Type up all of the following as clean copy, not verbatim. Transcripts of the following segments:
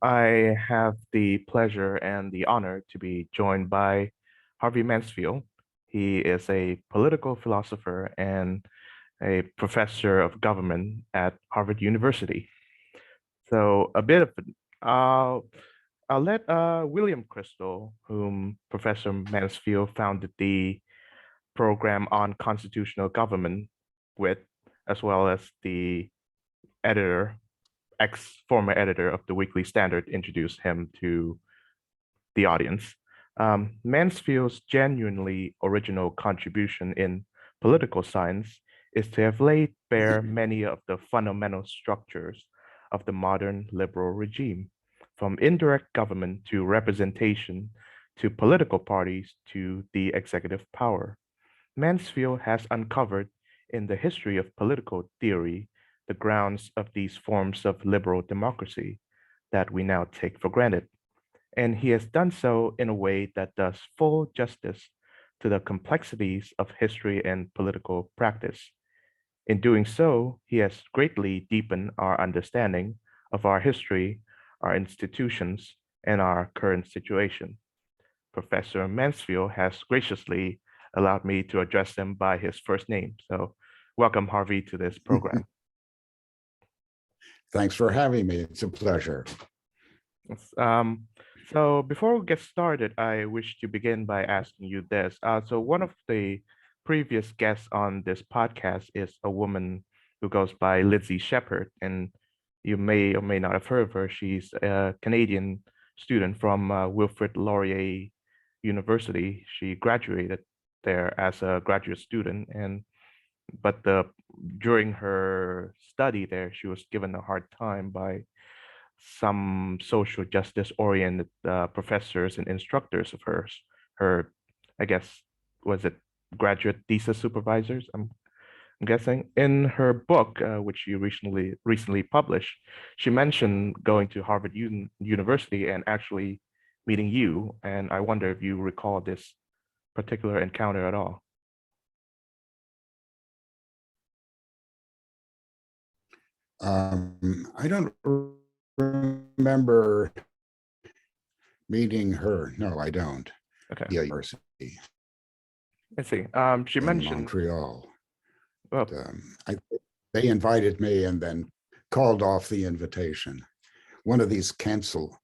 I have the pleasure and the honor to be joined by Harvey Mansfield. He is a political philosopher and a professor of government at Harvard University. So a bit of I'll I'll let William Crystal, whom Professor Mansfield founded the program on constitutional government with, as well as the editor, ex-former editor of the Weekly Standard, introduce him to the audience. Mansfield's genuinely original contribution in political science is to have laid bare many of the fundamental structures of the modern liberal regime, from indirect government to representation to political parties to the executive power. Mansfield has uncovered in the history of political theory the grounds of these forms of liberal democracy that we now take for granted, and he has done so in a way that does full justice to the complexities of history and political practice. In doing so, he has greatly deepened our understanding of our history, our institutions, and our current situation. Professor Mansfield has graciously allowed me to address him by his first name. So, welcome, Harvey, to this program. Thanks for having me. It's a pleasure. So before we get started, I wish to begin by asking you this. So one of the previous guests on this podcast is a woman who goes by Lizzie Shepard, and you may or may not have heard of her. She's a Canadian student from Wilfrid Laurier University. She graduated there as a graduate student, and but during her study there, she was given a hard time by some social justice oriented professors and instructors of hers. Her, I guess, was it graduate thesis supervisors? I'm guessing. In her book, which she recently published, she mentioned going to Harvard University and actually meeting you. And I wonder if you recall this particular encounter at all. I don't remember meeting her. No, I don't. Okay. Yeah, university I see. She in mentioned Montreal. well, They invited me and then called off the invitation. One of these cancel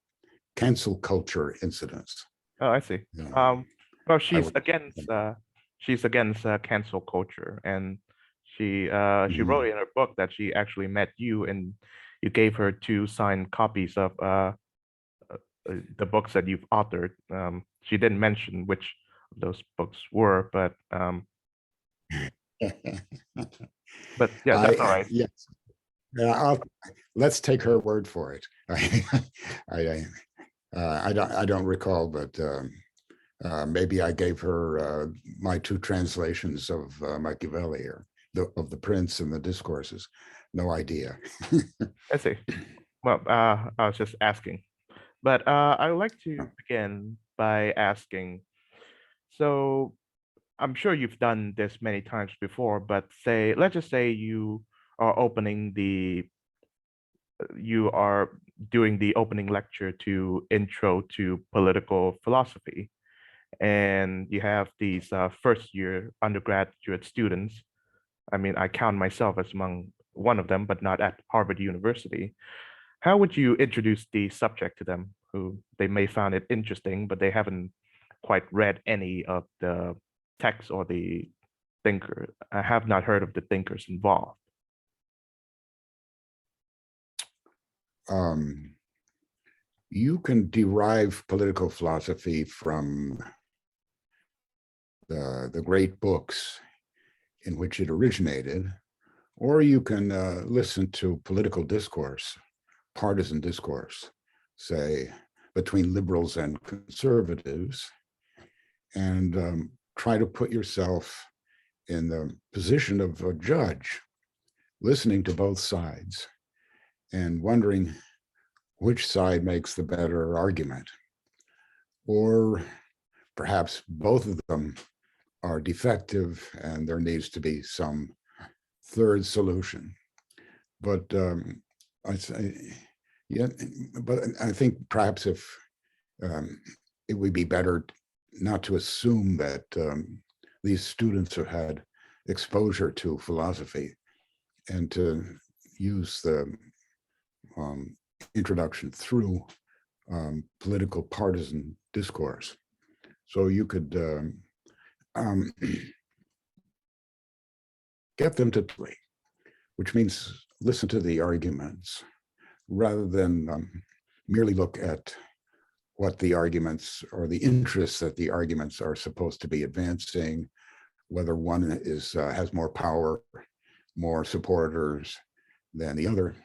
culture incidents. oh, I see. Yeah. Well, she's against cancel culture, and she wrote in her book that she actually met you, and you gave her two signed copies of the books that you've authored. She didn't mention which of those books were, but yeah, that's all right. Yes. Let's take her word for it. I don't recall, but maybe I gave her my two translations of Machiavelli or of the Prince and the Discourses. No idea. I see. Well, I was just asking, but I would like to begin by asking. So I'm sure you've done this many times before, but let's just say you are doing the opening lecture to Intro to Political Philosophy, and you have these first year undergraduate students. I mean, I count myself as among one of them, but not at Harvard University. How would you introduce the subject to them who they may find it interesting, but they haven't quite read any of the text or the thinker? I have not heard of the thinkers involved. You can derive political philosophy from the great books in which it originated, or you can listen to political discourse, partisan discourse, say, between liberals and conservatives, and try to put yourself in the position of a judge, listening to both sides and wondering which side makes the better argument. Or perhaps both of them are defective and there needs to be some third solution. But Yeah, but I think perhaps if it would be better not to assume that these students have had exposure to philosophy and to use the introduction through political partisan discourse. So you could get them to play, which means listen to the arguments rather than merely look at what the arguments or the interests that the arguments are supposed to be advancing, whether one is has more power, more supporters than the other.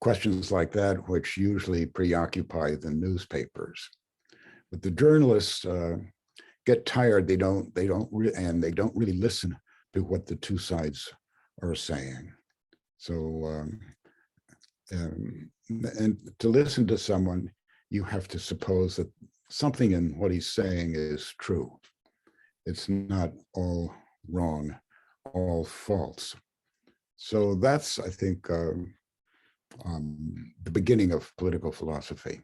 Questions like that, which usually preoccupy the newspapers. But the journalists get tired. They don't really listen to what the two sides are saying. So, and to listen to someone, you have to suppose that something in what he's saying is true. It's not all wrong, all false. So that's, I think, the beginning of political philosophy,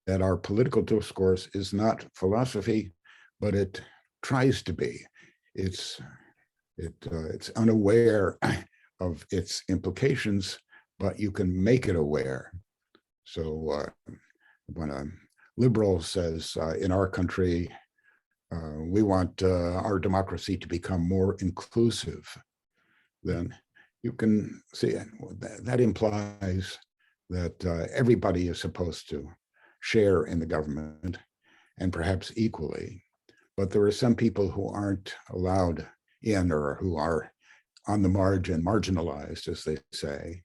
that our political discourse is not philosophy, but it tries to be. It's unaware of its implications, but you can make it aware. So when a liberal says in our country, we want our democracy to become more inclusive, then you can see that implies that everybody is supposed to share in the government and perhaps equally. But there are some people who aren't allowed in or who are on the margin, marginalized, as they say,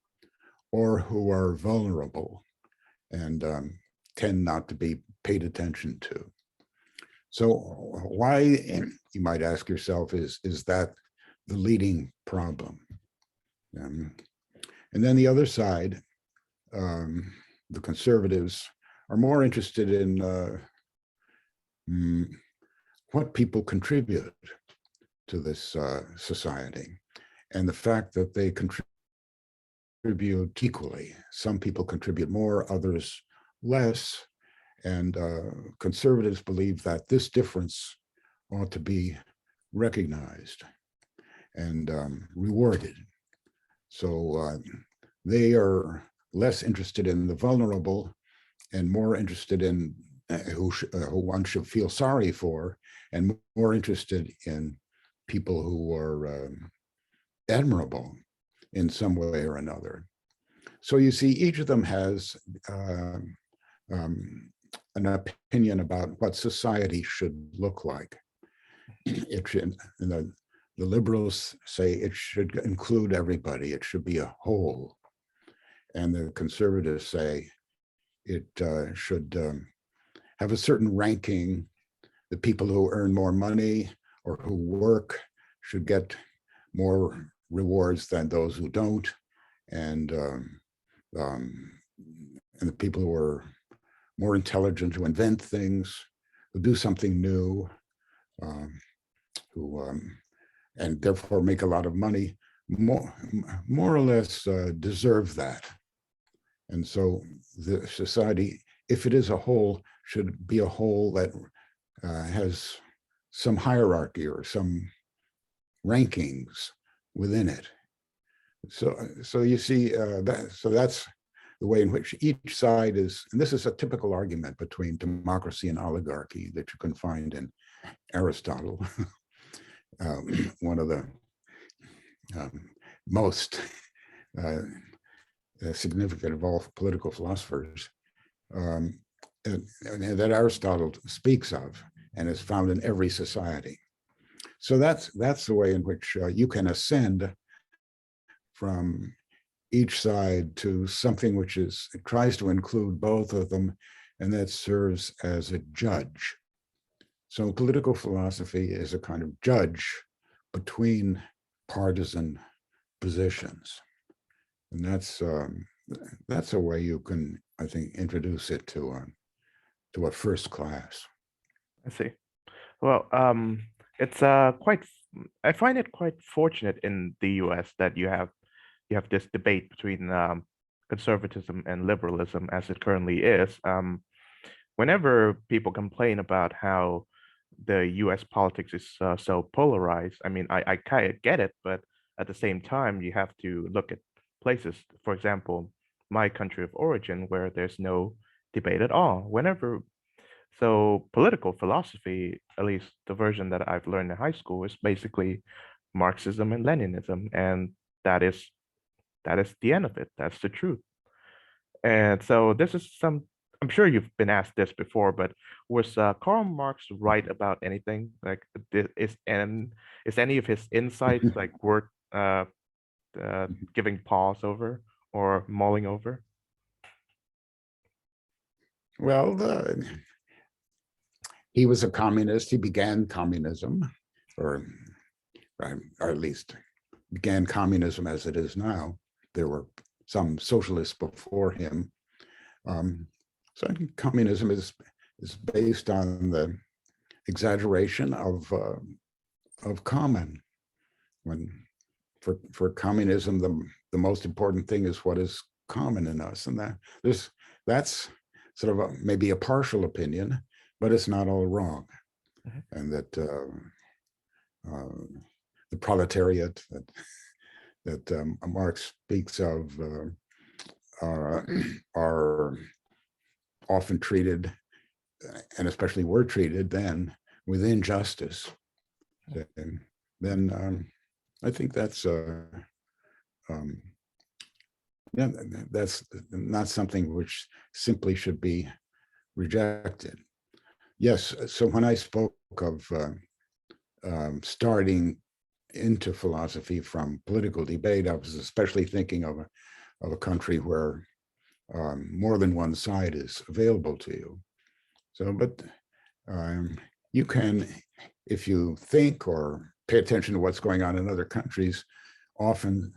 or who are vulnerable and tend not to be paid attention to. So why, you might ask yourself, is that the leading problem? And then the other side, the conservatives, are more interested in what people contribute to this society, and the fact that they contribute equally. Some people contribute more, others less, and conservatives believe that this difference ought to be recognized and rewarded. So they are less interested in the vulnerable and more interested in who one should feel sorry for, and more interested in people who are admirable in some way or another. So you see, each of them has an opinion about what society should look like. It should, the liberals say it should include everybody. It should be a whole. And the conservatives say it should have a certain ranking. The people who earn more money or who work should get more rewards than those who don't. And the people who are more intelligent, who invent things, who do something new, who and therefore make a lot of money, more or less deserve that. And so the society, if it is a whole, should be a whole that has some hierarchy or some rankings within it. So you see, so that's the way in which each side is, and this is a typical argument between democracy and oligarchy that you can find in Aristotle, one of the most significant of all political philosophers, and that Aristotle speaks of and is found in every society. So that's the way in which you can ascend from each side to something which is, it tries to include both of them, and that serves as a judge. So political philosophy is a kind of judge between partisan positions. And that's a way you can, I think, introduce it to a first class. I see. Well, it's quite. I find it quite fortunate in the U.S. that you have this debate between conservatism and liberalism as it currently is. Whenever people complain about how the U.S. politics is so polarized, I mean, I kind of get it, but at the same time, you have to look at places, for example, my country of origin, where there's no debate at all. So political philosophy, at least the version that I've learned in high school, is basically Marxism and Leninism, and that is that is the end of it. That's the truth. And so this is some. I'm sure you've been asked this before, but was Karl Marx right about anything? Like, is any of his insights like worth uh, giving pause over or mulling over? Well, he was a communist. He began communism, or, or at least began communism as it is now. There were some socialists before him. So I think communism is based on the exaggeration of common. When for communism, the most important thing is what is common in us, and that's sort of maybe a partial opinion, but it's not all wrong. Mm-hmm. And that the proletariat that Marx speaks of are often treated, and especially were treated then, with injustice. And then I think that's yeah, that's not something which simply should be rejected. Yes, so when I spoke of starting into philosophy from political debate, I was especially thinking of a country where more than one side is available to you. So, but you can, if you think or pay attention to what's going on in other countries, often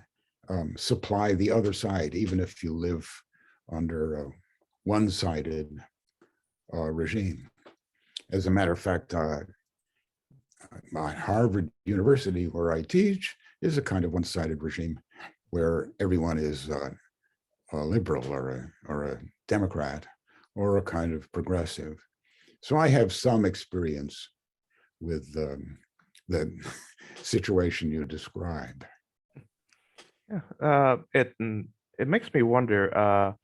supply the other side, even if you live under a one-sided regime. As a matter of fact, Harvard University, where I teach, is a kind of one-sided regime where everyone is a liberal or a Democrat or a kind of progressive. So I have some experience with the situation you describe. Yeah, it makes me wonder,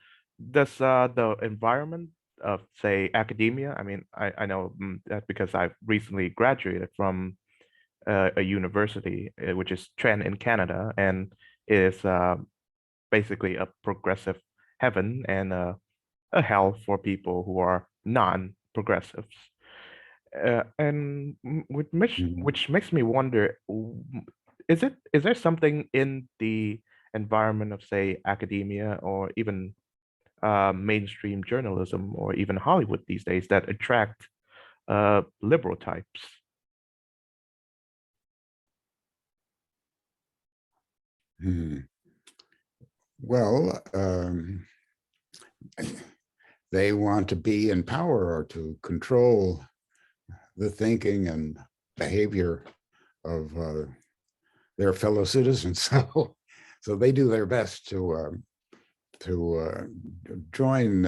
does the environment of, say, academia, I mean, I know that because I've recently graduated from a university, which is Trent in Canada, and is basically a progressive heaven and a hell for people who are non-progressives. And which makes me wonder, is there something in the environment of, say, academia or even mainstream journalism or even Hollywood these days that attract liberal types? Well, they want to be in power or to control the thinking and behavior of their fellow citizens. So they do their best to join,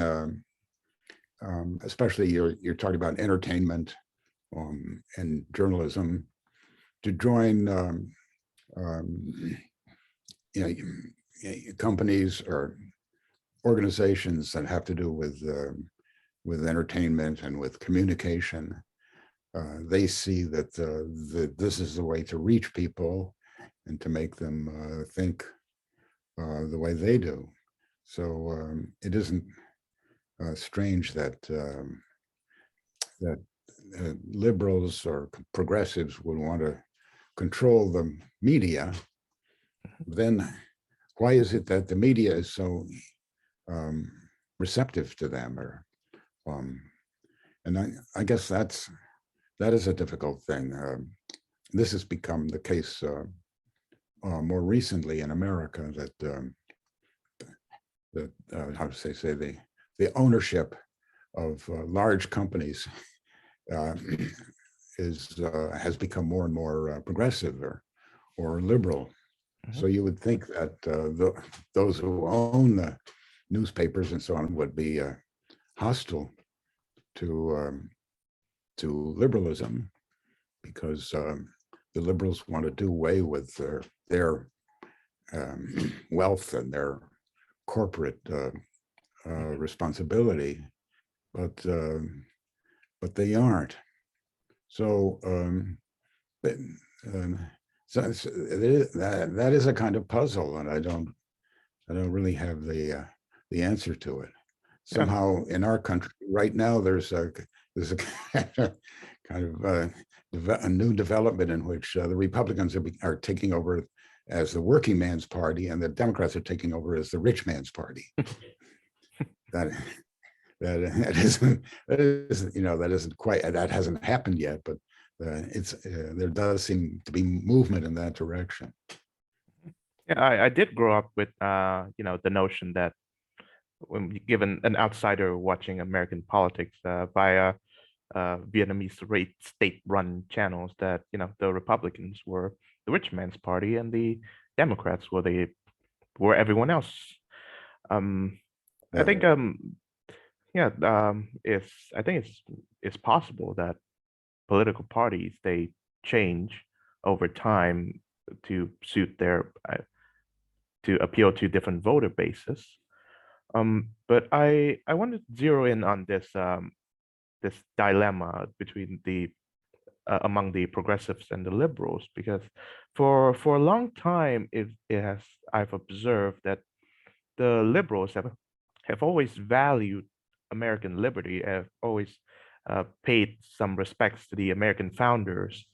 especially you're talking about entertainment and journalism, to join companies or organizations that have to do with entertainment and with communication. They see that this is the way to reach people and to make them think the way they do. So it isn't strange that liberals or progressives would want to control the media. Then why is it that the media is so receptive to them? Or and I guess that is a difficult thing. This has become the case more recently in America, that how to say the ownership of large companies has become more and more progressive or liberal. Mm-hmm. So you would think that those who own newspapers and so on would be hostile to liberalism, because the liberals want to do away with their wealth and their corporate responsibility, but they aren't. So, that is a kind of puzzle, and I don't really have the answer to it. Somehow in our country right now, there's a kind of a new development in which the Republicans are taking over as the working man's party, and the Democrats are taking over as the rich man's party. that isn't quite, that hasn't happened yet, but there does seem to be movement in that direction. Yeah, I did grow up with the notion that when given an outsider watching American politics via Vietnamese state-run channels, that the Republicans were the rich man's party and the Democrats were everyone else. I think it's possible that political parties, they change over time to suit their to appeal to different voter bases. But I want to zero in on this dilemma between the among the progressives and the liberals, because for a long time I've observed that the liberals have always valued American liberty, have always paid some respects to the American founders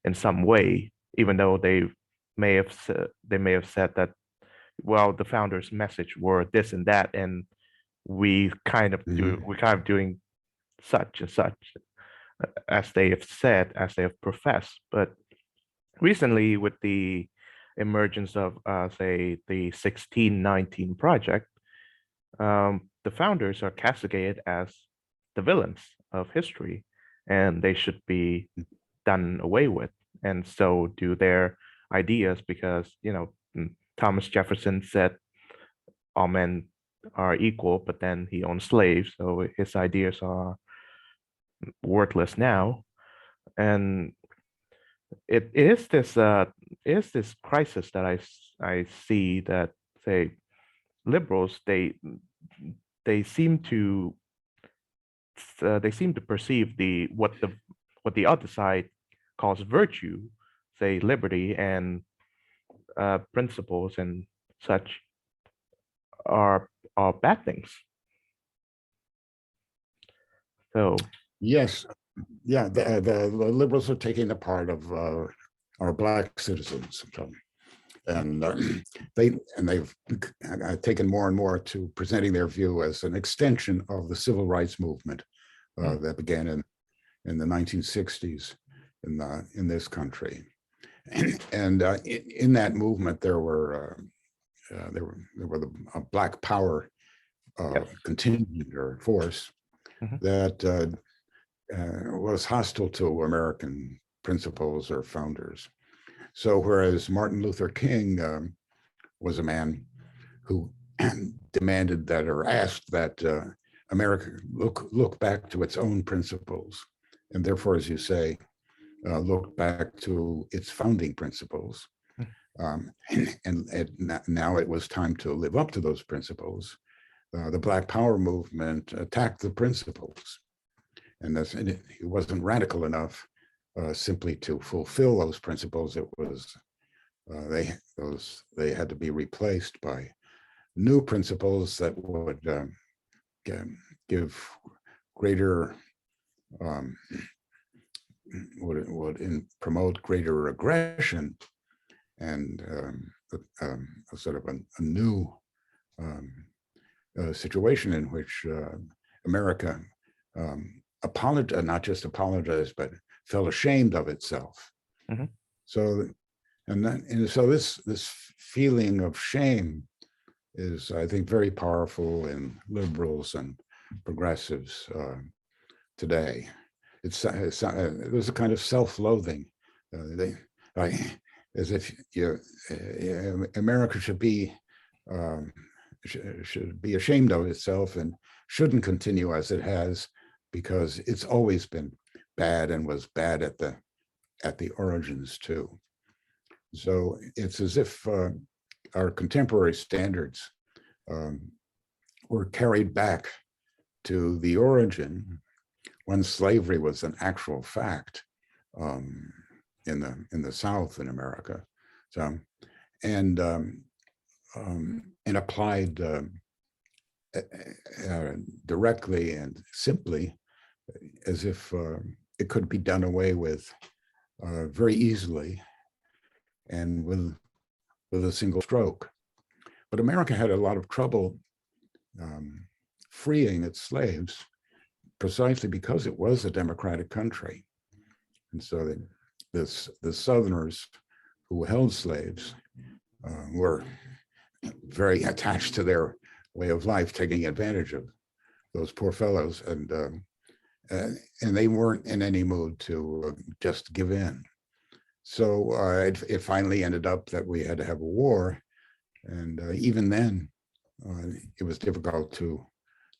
in some way, even though they may have said that, well, the founders' message were this and that, and we're kind of doing such and such as they have said, as they have professed. But recently, with the emergence of say the 1619 Project, the founders are castigated as the villains of history, and they should be done away with, and so do their ideas, because Thomas Jefferson said all men are equal, but then he owned slaves, so his ideas are worthless now. And it is this crisis that I see, that say liberals, they seem to perceive what the other side calls virtue, say liberty and principles and such, are bad things. So yes, yeah, the liberals are taking the part of our Black citizens, and they've taken more and more to presenting their view as an extension of the civil rights movement that began in the 1960s in this country. And in that movement, there were the Black Power contingent or force that was hostile to American principles or founders. So whereas Martin Luther King was a man who demanded that, or asked that America look back to its own principles, and therefore, as you say, look back to its founding principles. And now it was time to live up to those principles. The Black Power movement attacked the principles, and it wasn't radical enough simply to fulfill those principles. It was they had to be replaced by new principles that would give greater promote greater aggression, and a sort of a new situation in which America not just apologized, but felt ashamed of itself. So, so this feeling of shame is, I think, very powerful in liberals and progressives today. There's a kind of self-loathing, as if America should be should be ashamed of itself and shouldn't continue as it has, because it's always been bad and was bad at the origins too. So it's as if our contemporary standards were carried back to the origin when slavery was an actual fact in the South in America. So and applied directly and simply, as if it could be done away with very easily and with a single stroke. But America had a lot of trouble freeing its slaves, precisely because it was a democratic country. And so the Southerners who held slaves were very attached to their way of life, taking advantage of those poor fellows, and they weren't in any mood to just give in. So it finally ended up that we had to have a war, and even then, it was difficult to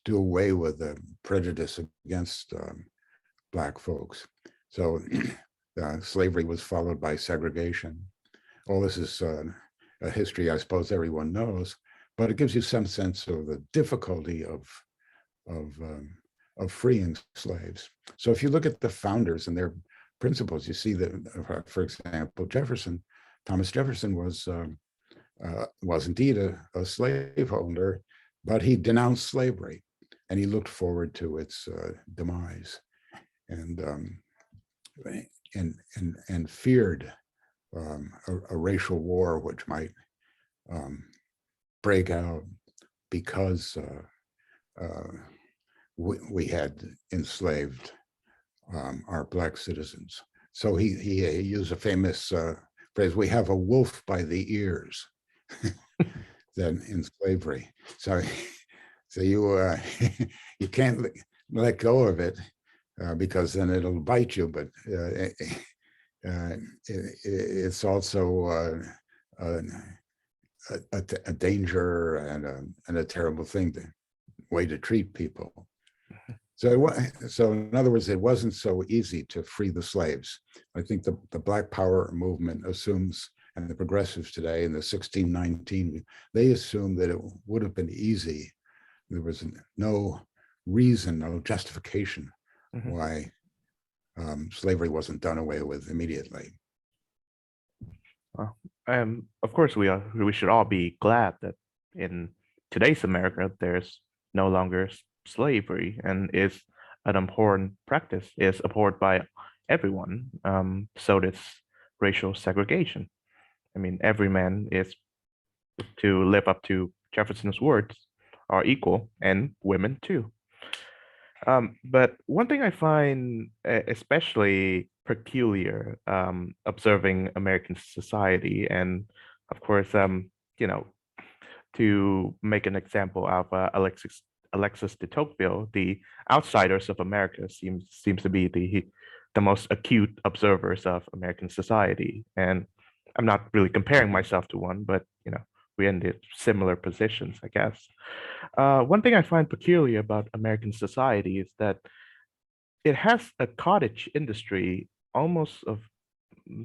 do away with the prejudice against Black folks. So slavery was followed by segregation. All this is a history I suppose everyone knows, but it gives you some sense of the difficulty of freeing slaves. So if you look at the founders and their principles, you see that, for example, Thomas Jefferson was indeed a slaveholder, but he denounced slavery and he looked forward to its demise, and feared a racial war which might break out because we had enslaved our Black citizens. So he used a famous phrase, "We have a wolf by the ears," than in slavery. So you you can't let go of it because then it'll bite you. But it's also a danger and a terrible way to treat people. So in other words, it wasn't so easy to free the slaves. I think the Black Power movement assumes, and the progressives today in the 1619, they assumed that it would have been easy. There was no reason, no justification why slavery wasn't done away with immediately. Well, of course, we should all be glad that in today's America, there's no longer slavery, and is an important practice, is abhorred by everyone. So does racial segregation. I mean, every man is, to live up to Jefferson's words, are equal, and women too. But one thing I find especially peculiar observing American society, and of course, to make an example of Alexis de Tocqueville, the outsiders of America seems to be the most acute observers of American society. And I'm not really comparing myself to one, but we ended similar positions, I guess. One thing I find peculiar about American society is that it has a cottage industry almost of,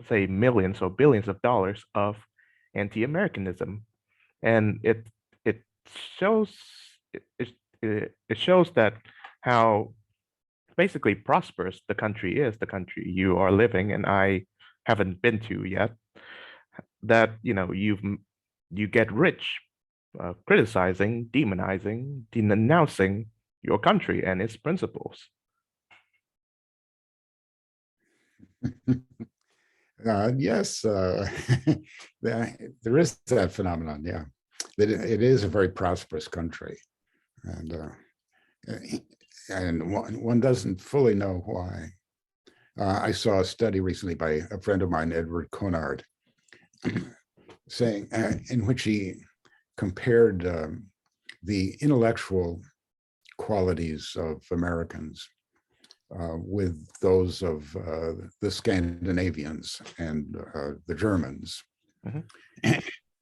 say, millions or billions of dollars of anti-Americanism, and it shows it shows that how basically prosperous the country is, the country you are living and I haven't been to yet. That you get rich criticizing, demonizing, denouncing your country and its principles. Yes, there is that phenomenon. Yeah, that it is a very prosperous country, and one doesn't fully know why. I saw a study recently by a friend of mine, Edward Conard, saying in which he compared the intellectual qualities of Americans with those of the Scandinavians and the Germans,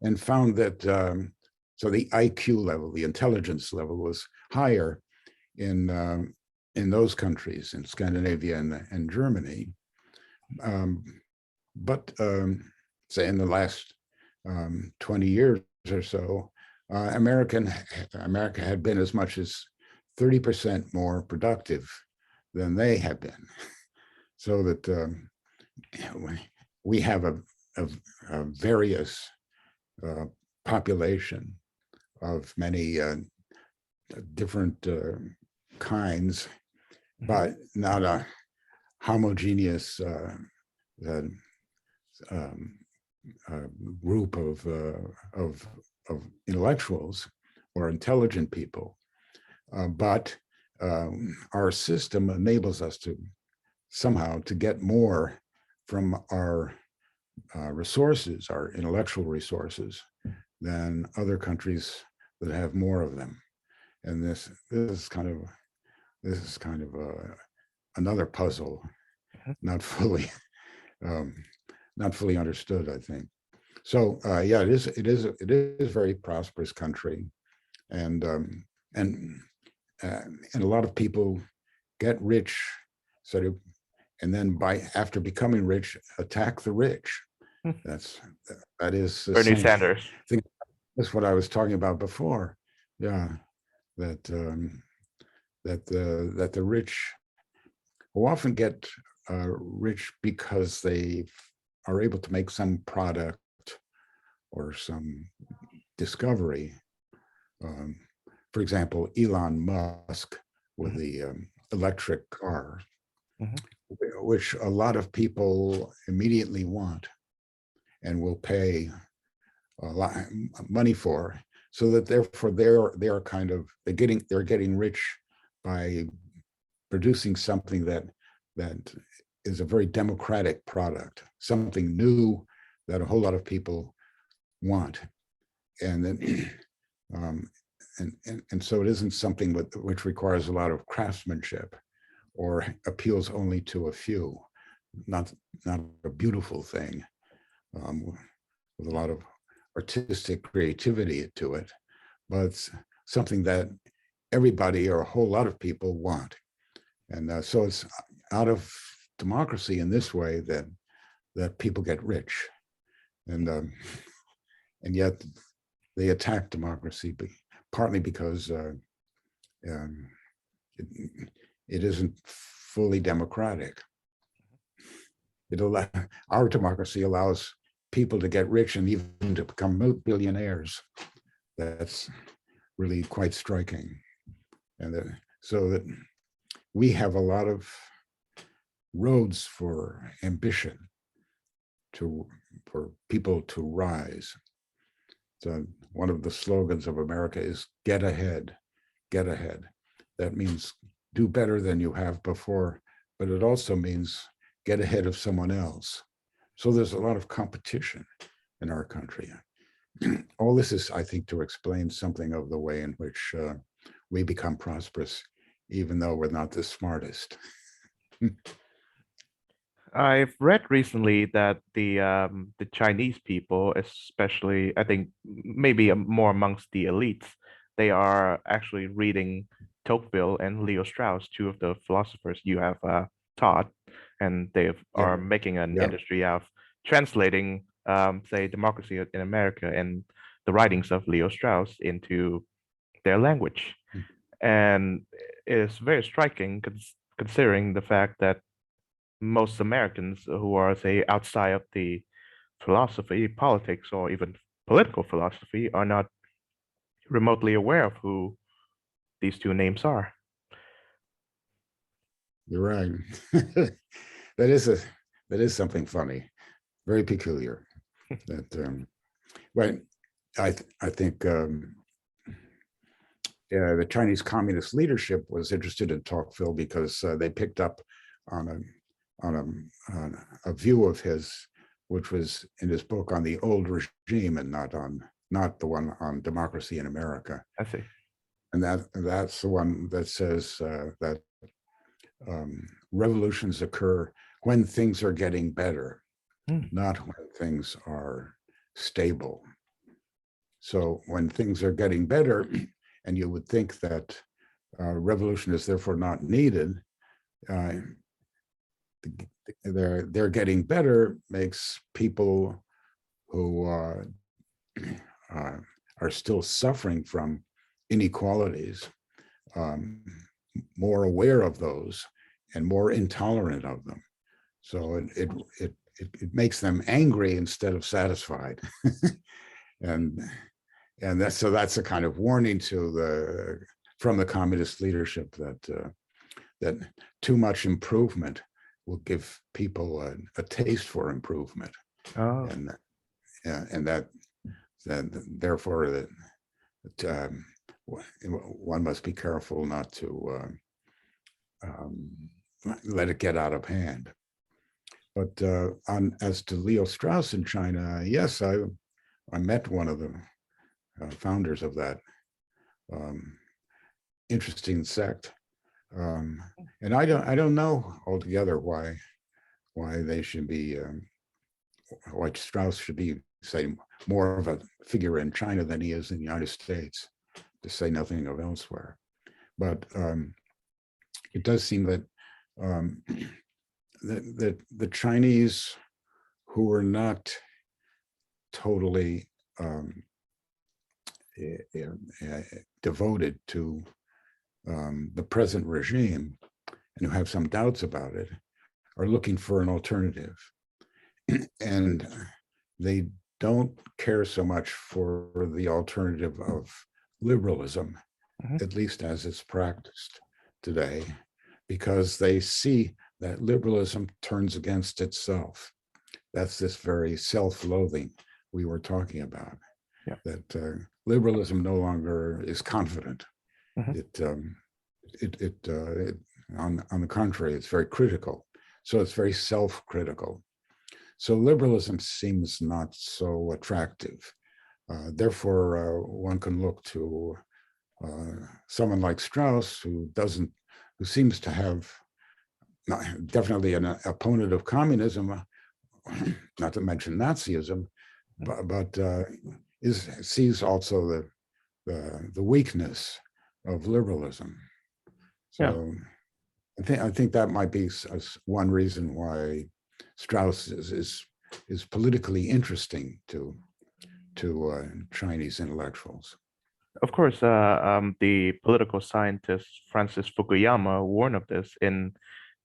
and found that So the IQ level, the intelligence level, was higher in those countries, in Scandinavia and Germany. But say in the last 20 years or so, America had been as much as 30% more productive than they have been. So that we have a various population of many different kinds, but not a homogeneous group of intellectuals or intelligent people. But our system enables us to somehow to get more from our resources, our intellectual resources, than other countries that have more of them. And this is kind of another puzzle, not fully understood, I think. So yeah, it is a very prosperous country, and a lot of people get rich, sort of, and then after becoming rich, attack the rich. That is the Bernie same Sanders. thing. That's what I was talking about before. Yeah, that the rich will often get rich because they are able to make some product or some discovery. For example, Elon Musk with the electric car, which a lot of people immediately want and will pay a lot of money for, so that therefore they're getting rich by producing something that is a very democratic product, something new that a whole lot of people want, and then and so it isn't something which requires a lot of craftsmanship or appeals only to a few, not a beautiful thing with a lot of artistic creativity to it, but something that everybody or a whole lot of people want. And so it's out of democracy in this way that people get rich, and yet they attack democracy, partly because it isn't fully democratic. Our democracy allows people to get rich and even to become billionaires. That's really quite striking. And so that we have a lot of roads for ambition, for people to rise. So one of the slogans of America is "Get ahead, get ahead." That means do better than you have before, but it also means get ahead of someone else. So there's a lot of competition in our country. All this is, I think, to explain something of the way in which we become prosperous, even though we're not the smartest. I've read recently that the Chinese people, especially, I think maybe more amongst the elites, they are actually reading Tocqueville and Leo Strauss, two of the philosophers you have taught, and they are making an industry out of translating, say, Democracy in America and the writings of Leo Strauss into their language. And it is very striking considering the fact that most Americans who are, say, outside of the philosophy, politics, or even political philosophy are not remotely aware of who these two names are. You're right. That is something funny, very peculiar. That but I think the Chinese communist leadership was interested in Tocqueville because they picked up on a view of his, which was in his book on the old regime and not the one on democracy in America. I see. And that's the one that says that revolutions occur when things are getting better, not when things are stable. So when things are getting better, and you would think that revolution is therefore not needed, they're getting better makes people who are still suffering from inequalities more aware of those and more intolerant of them. So it makes them angry instead of satisfied. and that's a kind of warning to from the communist leadership that too much improvement will give people a taste for improvement. Oh. And that therefore that one must be careful not to let it get out of hand. But as to Leo Strauss in China, yes, I met one of the founders of that interesting sect, and I don't know altogether why they should be why Strauss should be, say, more of a figure in China than he is in the United States, to say nothing of elsewhere. But it does seem that the Chinese, who are not totally devoted to the present regime and who have some doubts about it, are looking for an alternative. And they don't care so much for the alternative of liberalism, at least as it's practiced today, because they see that liberalism turns against itself. That's this very self-loathing we were talking about. Yeah. That liberalism no longer is confident. On the contrary, it's very critical. So it's very self-critical. So liberalism seems not so attractive. Therefore, one can look to someone like Strauss, who seems to have definitely an opponent of communism, not to mention Nazism, but sees also the weakness of liberalism. So I think that might be one reason why Strauss is politically interesting to Chinese intellectuals. Of course, the political scientist Francis Fukuyama warned of this in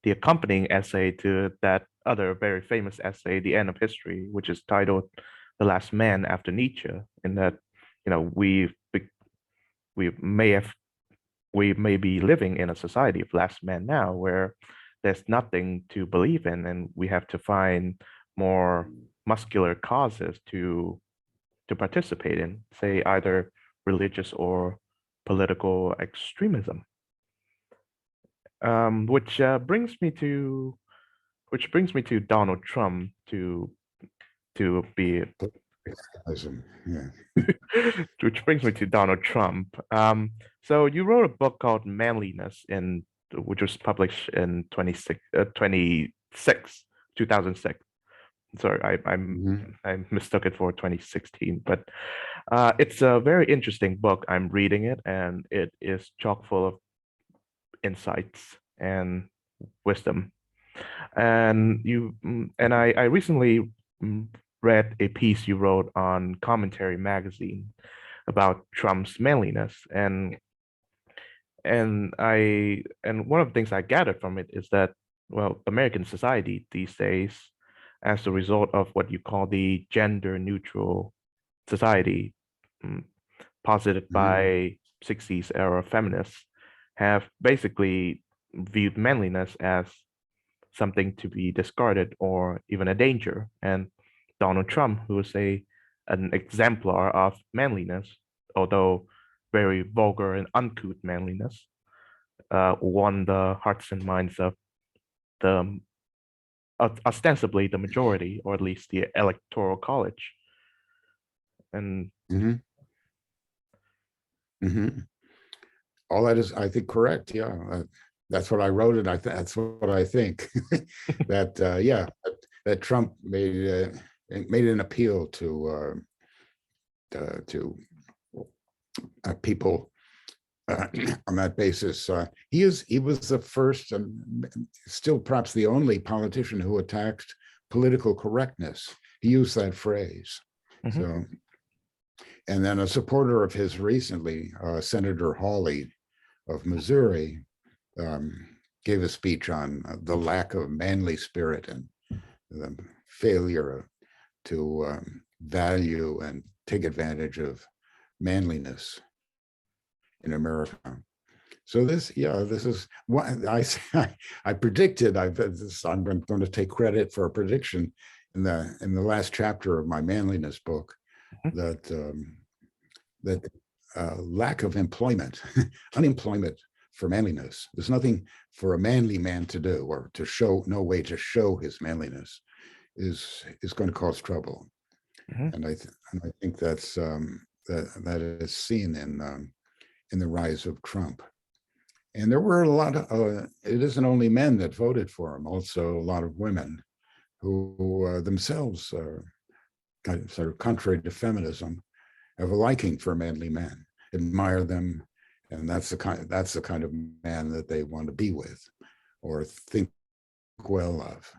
the accompanying essay to that other very famous essay, The End of History, which is titled "The Last Man After Nietzsche." In that, we may be living in a society of last man now, where there's nothing to believe in, and we have to find more muscular causes to participate in, say either religious or political extremism. Which brings me to Donald Trump to be Yeah. which brings me to Donald Trump. So you wrote a book called Manliness, which was published in 2006. Sorry, I mistook it for 2016, but it's a very interesting book. I'm reading it, and it is chock full of insights and wisdom. And I recently read a piece you wrote on Commentary Magazine about Trump's manliness, and one of the things I gathered from it is that, well, American society these days, as a result of what you call the gender neutral society, posited by 60s era feminists, have basically viewed manliness as something to be discarded or even a danger. And Donald Trump, who is an exemplar of manliness, although very vulgar and uncouth manliness, won the hearts and minds of the ostensibly the majority, or at least the electoral college. And all that is, I think, correct. Yeah, that's what I wrote, and that's what I think. That that Trump made an appeal to people on that basis. He was the first and still perhaps the only politician who attacked political correctness. He used that phrase. Mhm. So, and then a supporter of his recently, Senator Hawley of Missouri, gave a speech on the lack of manly spirit and the failure to value and take advantage of manliness in America. So this is what I predicted. I'm going to take credit for a prediction in the last chapter of my manliness book, Mhm. that lack of employment, unemployment for manliness. There's nothing for a manly man to do, or to show, no way to show his manliness is going to cause trouble. Mhm. And I think that's that is seen in the rise of Trump. And there were a lot of, it isn't only men that voted for him, also a lot of women who themselves, kind of sort of contrary to feminism, have a liking for manly men, admire them, and that's the kind of man that they want to be with or think well of.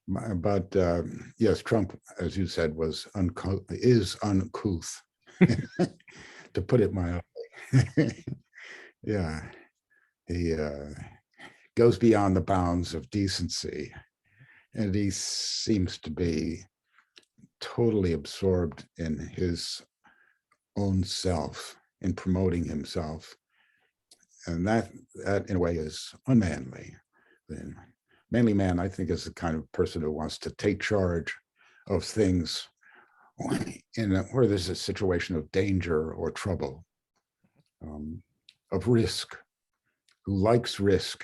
But yes, Trump, as you said, is uncouth, to put it mildly. Yeah, he goes beyond the bounds of decency, and he seems to be totally absorbed in his own self, in promoting himself, and that in a way is unmanly. The manly man, I think, is the kind of person who wants to take charge of things where there's a situation of danger or trouble, of risk, who likes risk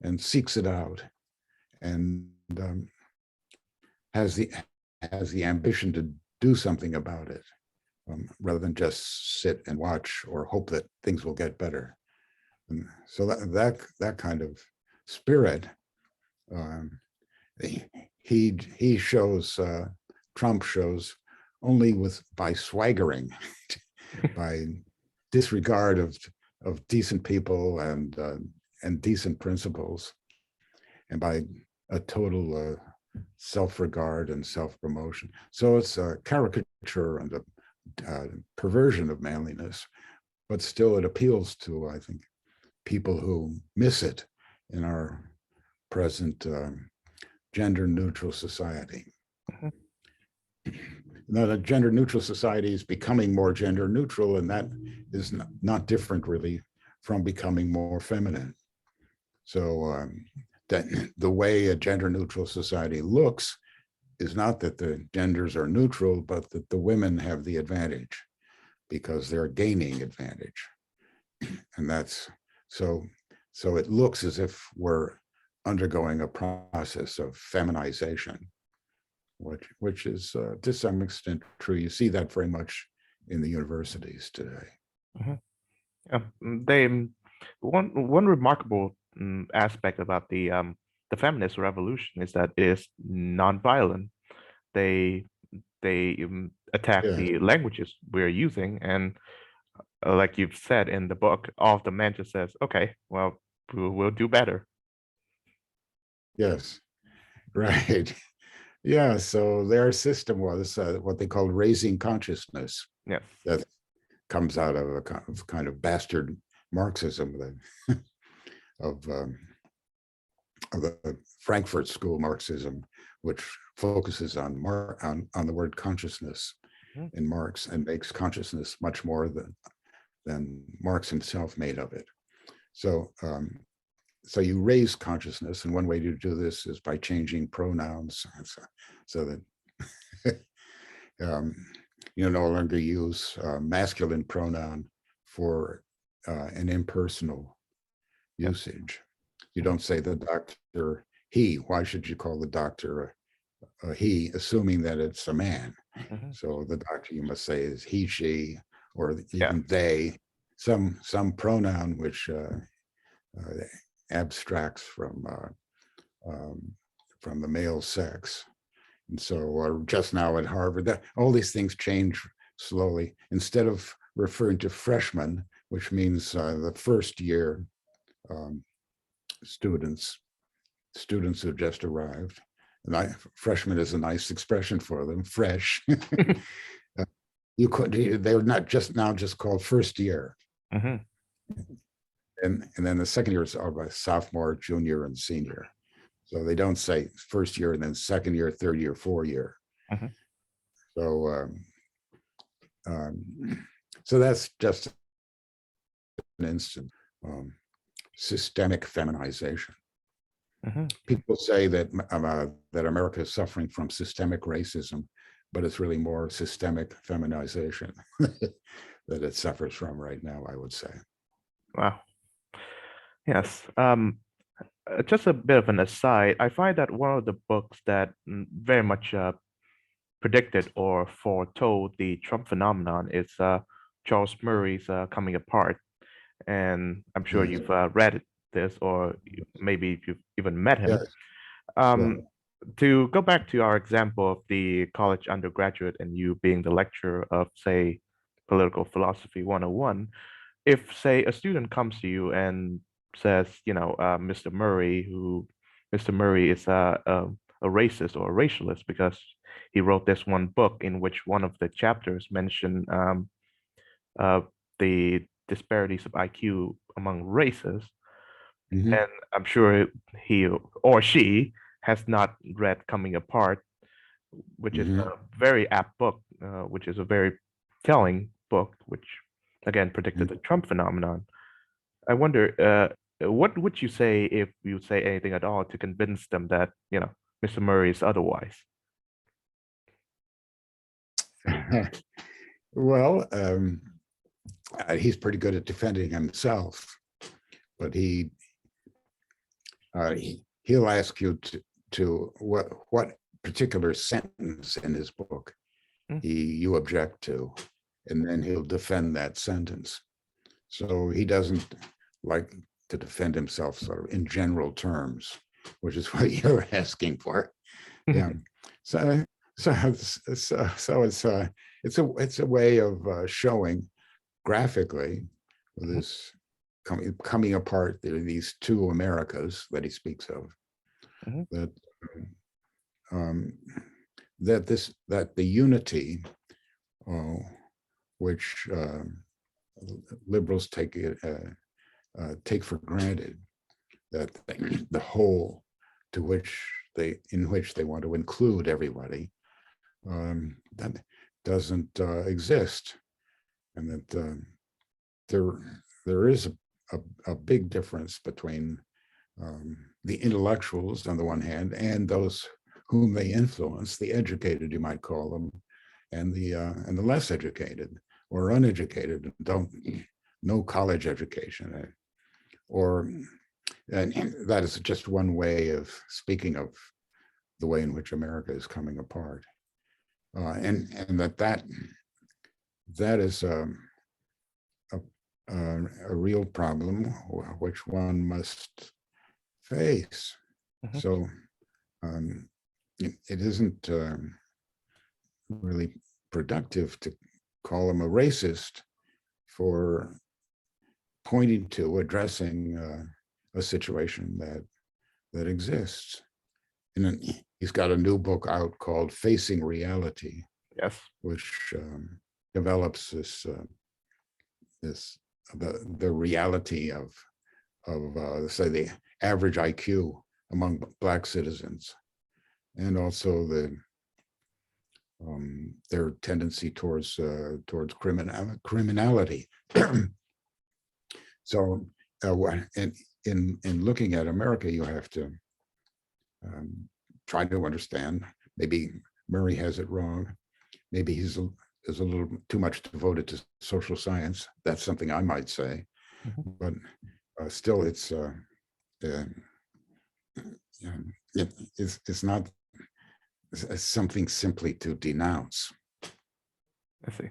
and seeks it out, and has the ambition to do something about it, rather than just sit and watch or hope that things will get better. And so that kind of spirit, he shows, Trump shows only by swaggering, by disregard of decent people and decent principles, and by a total self-regard and self-promotion. So it's a caricature and a perversion of manliness, but still it appeals to, I think, people who miss it in our present gender-neutral society. Mhm. Now, the gender-neutral society is becoming more gender-neutral, and that is not different, really, from becoming more feminine. So that the way a gender-neutral society looks is not that the genders are neutral, but that the women have the advantage because they're gaining advantage. And that's so it looks as if we're undergoing a process of feminization, which is to some extent true. You see that very much in the universities today. Mhm. Yeah, one remarkable aspect about the feminist revolution is that it is nonviolent. They attack Yeah. the languages we're using, and like you've said in the book, all of the men just says, "Okay, well, we'll do better." Yes. Right. Yeah. So their system was what they called raising consciousness. Yes. That comes out of a kind of bastard Marxism of the Frankfurt School Marxism, which focuses on the word consciousness Mhm. in Marx and makes consciousness much more than Marx himself made of it. So so you raise consciousness, and one way to do this is by changing pronouns, so that you no longer use masculine pronoun for an impersonal Yes. usage. You don't say the doctor he. Why should you call the doctor he, assuming that it's a man? Mhm. So the doctor, you must say, is he, she, or Yeah. even they, some pronoun which abstracts from the male sex. And so just now at Harvard, all these things change slowly, instead of referring to freshmen, which means the first year um, students who just arrived. And freshman is a nice expression for them, fresh. You could, they were not just now just called first year. Mm-hmm. And then the second year is by sophomore, junior, and senior. So they don't say first year and then second year, third year, 4-year. Mm-hmm. So so that's just an instant systemic feminization. Mm-hmm. People say that that America is suffering from systemic racism, but it's really more systemic feminization that it suffers from right now, I would say. Wow. Yes. Just a bit of an aside, I find that one of the books that very much predicted or foretold the Trump phenomenon is Charles Murray's Coming Apart. And I'm sure Yes. you've read this, or maybe you've even met him. Yes. Um, to go back to our example of the college undergraduate and you being the lecturer of, say, Political Philosophy 101, if, say, a student comes to you and says, Mr. Murray is a racist or a racialist because he wrote this one book in which one of the chapters mentioned the disparities of IQ among races, Mhm. and I'm sure he or she has not read Coming Apart, which is Mhm. a very apt book, which is a very telling book, which again predicted the Trump phenomenon. I wonder, what would you say if you say anything at all to convince them that, Mr. Murray is otherwise? Well, he's pretty good at defending himself, but he'll ask you to what particular sentence in his book Mm. you object to, and then he'll defend that sentence. So he doesn't like to defend himself sort of in general terms, which is what you're asking for. Yeah. So it's a way of showing graphically this coming apart. There are these two Americas that he speaks of. Mhm. That that the unity, which liberals take for granted, that the whole in which they want to include everybody, that doesn't exist, and that there is a big difference between the intellectuals on the one hand and those whom they influence, the educated, you might call them, and the less educated or uneducated, don't no college education, and that is just one way of speaking of the way in which America is coming apart, and that is a real problem which one must face. Mhm. So it isn't really productive to call him a racist for pointing to addressing a situation that exists. And then he's got a new book out called Facing Reality, Yes. which develops the reality of say the average IQ among Black citizens, and also their tendency towards criminality. So in looking at America, you have to try to understand. Maybe Murray has it wrong. Maybe is a little too much devoted to social science. That's something I might say, Mhm. but still, it's not something simply to denounce. I see.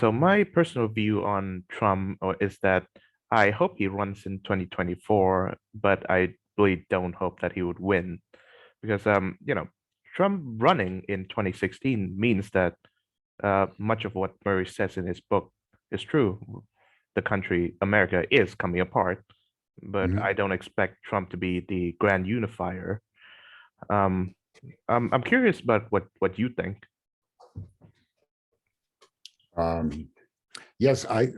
So my personal view on Trump is that I hope he runs in 2024, but I really don't hope that he would win because Trump running in 2016 means that much of what Murray says in his book is true. The country, America, is coming apart, but Mhm. I don't expect Trump to be the grand unifier. Um, I'm curious about what you think. Um, yes, I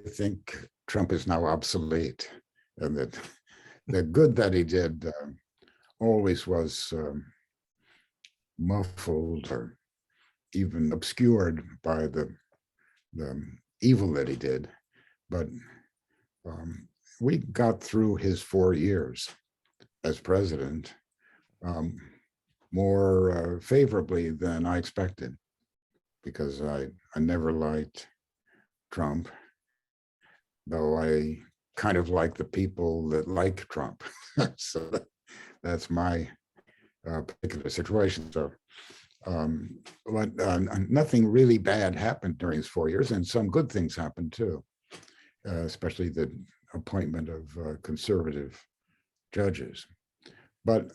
think Trump is now obsolete, and that the good that he did always was muffled or even obscured by the evil that he did. But um, we got through his 4 years as president um, more favorably than I expected, because I never liked Trump, though I kind of like the people that like Trump. So that's my particular situation. So, but nothing really bad happened during his 4 years, and some good things happened too, especially the appointment of conservative judges. But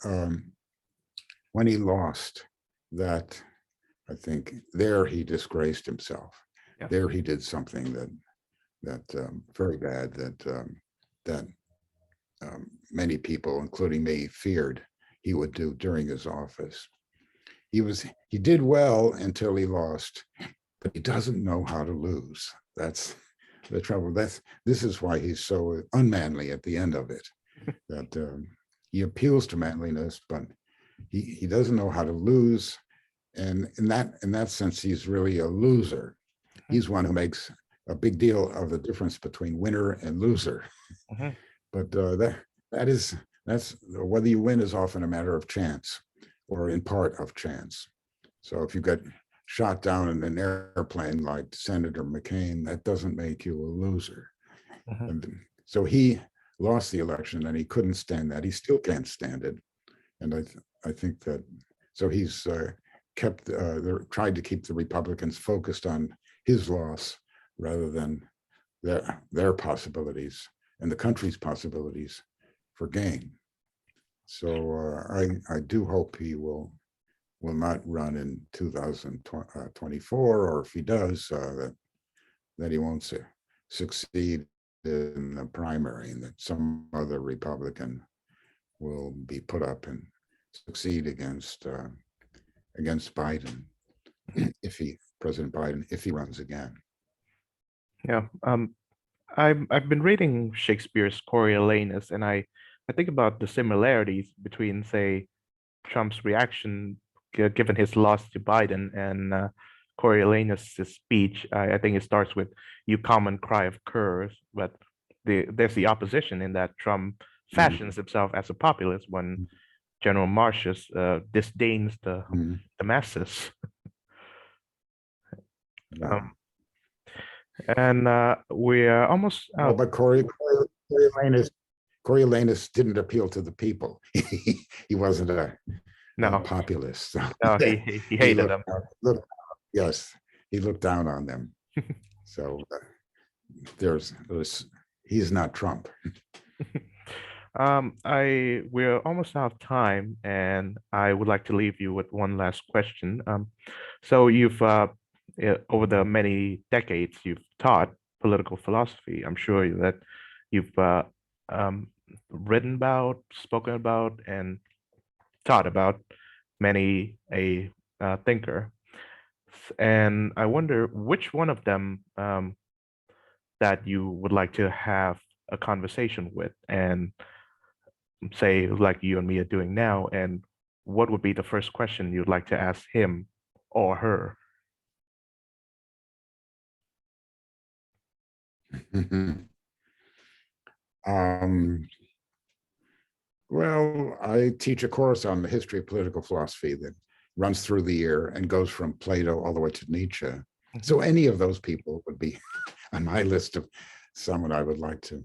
when he lost, that I think there he disgraced himself. Yeah. There he did something that very bad that many people, including me, feared he would do during his office. He did well until he lost, but he doesn't know how to lose. That's the trouble. This is why he's so unmanly at the end of it. That he appeals to manliness, but he doesn't know how to lose. And in that sense, he's really a loser. He's one who makes a big deal of the difference between winner and loser. Mhm. But that's whether you win is often a matter of chance, or in part of chance. So if you get shot down in an airplane like Senator McCain, that doesn't make you a loser. Mhm. And so he lost the election, and he couldn't stand that. He still can't stand it. And I think that so he's tried to keep the Republicans focused on his loss rather than their possibilities and the country's possibilities for gain. So I do hope he will not run in 2024, or if he does, that he won't succeed in the primary, and that some other Republican will be put up and succeed against Biden, if President Biden, if he runs again. Yeah. I've been reading Shakespeare's Coriolanus, and I think about the similarities between, say, Trump's reaction given his loss to Biden and Coriolanus' speech. I think it starts with "You common cry of curs," but there's the opposition in that Trump fashions himself as a populist when General Marcus disdains Mhm. the masses. Yeah. Um, and we're almost Well, out. but Coriolanus didn't appeal to the people. He wasn't a No, populist. So no, he he hated them. yes, he looked down on them. So there's he's not Trump. We're almost out of time, and I would like to leave you with one last question. So you've over the many decades you've taught political philosophy. I'm sure that you've um, written about, spoken about, and taught about many a thinker. And I wonder which one of them that you would like to have a conversation with, and say like you and me are doing now, and what would be the first question you'd like to ask him or her? um, well, I teach a course on the history of political philosophy that runs through the year and goes from Plato all the way to Nietzsche. So any of those people would be on my list of someone I would like to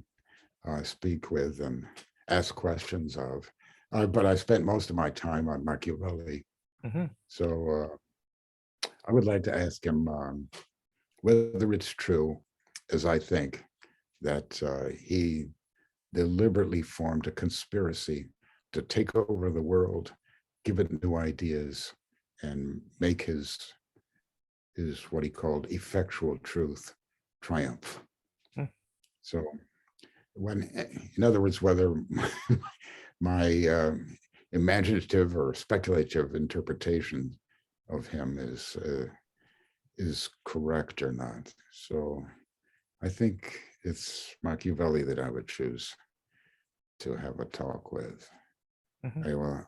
speak with and ask questions of. But I spent most of my time on Machiavelli. Mhm. So I would like to ask him whether it's true, as I think, that he deliberately formed a conspiracy to take over the world, give it new ideas, and make his his what he called effectual truth triumph. Mm. So when, in other words, whether my imaginative or speculative interpretation of him is correct or not. So I think it's Machiavelli that I would choose to have a talk with. Mhm. I will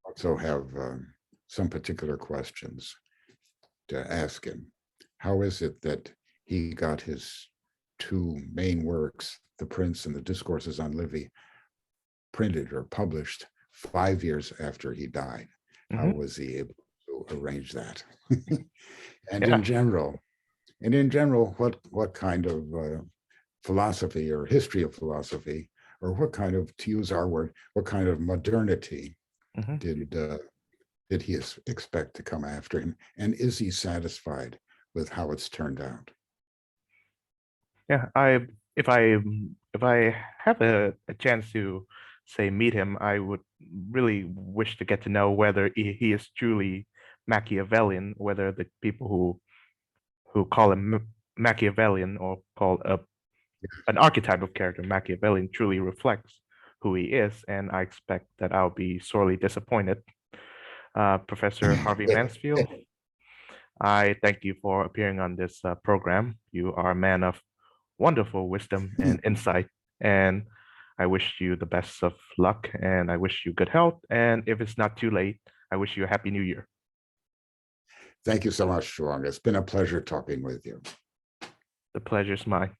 also have some particular questions to ask him. How is it that he got his two main works, The Prince and the Discourses on Livy, printed or published 5 years after he died? How Mhm. was he able to arrange that? And Yeah. in general, what kind of philosophy or history of philosophy, or what kind of, to use our word, what kind of modernity Mhm. did he expect to come after him? And is he satisfied with how it's turned out? Yeah. If I if I have a chance to say meet him, I would really wish to get to know whether he is truly Machiavellian, whether the people who call him Machiavellian or call an archetype of character Machiavellian truly reflects who he is, and I expect that I'll be sorely disappointed. Professor Harvey Mansfield, I thank you for appearing on this program. You are a man of wonderful wisdom and insight, and I wish you the best of luck, and I wish you good health. And if it's not too late, I wish you a happy new year. Thank you so much, Chuang. It's been a pleasure talking with you. The pleasure's mine.